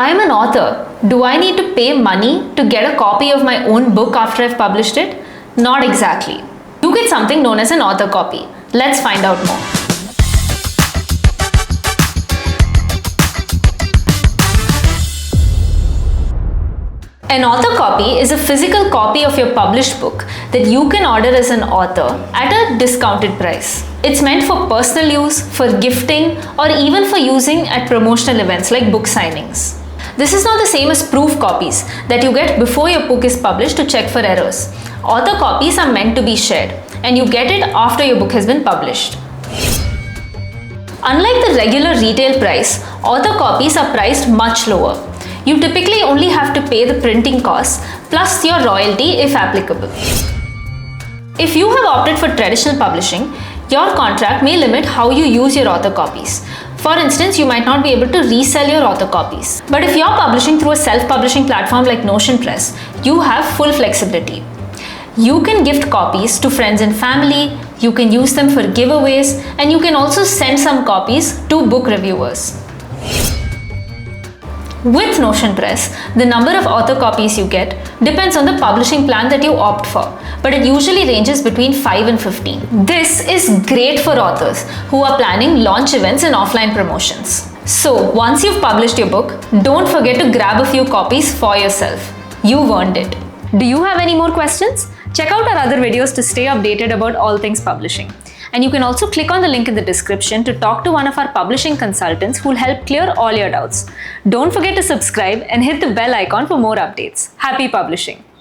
I'm an author. Do I need to pay money to get a copy of my own book after I've published it? Not exactly. You get something known as an author copy. Let's find out more. An author copy is a physical copy of your published book that you can order as an author at a discounted price. It's meant for personal use, for gifting, or even for using at promotional events like book signings. This is not the same as proof copies that you get before your book is published to check for errors. Author copies are meant to be shared, and you get it after your book has been published. Unlike the regular retail price, author copies are priced much lower. You typically only have to pay the printing costs plus your royalty if applicable. If you have opted for traditional publishing, your contract may limit how you use your author copies. For instance, you might not be able to resell your author copies. But if you're publishing through a self-publishing platform like Notion Press, you have full flexibility. You can gift copies to friends and family, you can use them for giveaways, and you can also send some copies to book reviewers. With Notion Press, the number of author copies you get depends on the publishing plan that you opt for, but it usually ranges between 5 and 15. This is great for authors who are planning launch events and offline promotions. So, once you've published your book, don't forget to grab a few copies for yourself. You've earned it. Do you have any more questions? Check out our other videos to stay updated about all things publishing. And you can also click on the link in the description to talk to one of our publishing consultants who will help clear all your doubts. Don't forget to subscribe and hit the bell icon for more updates. Happy publishing!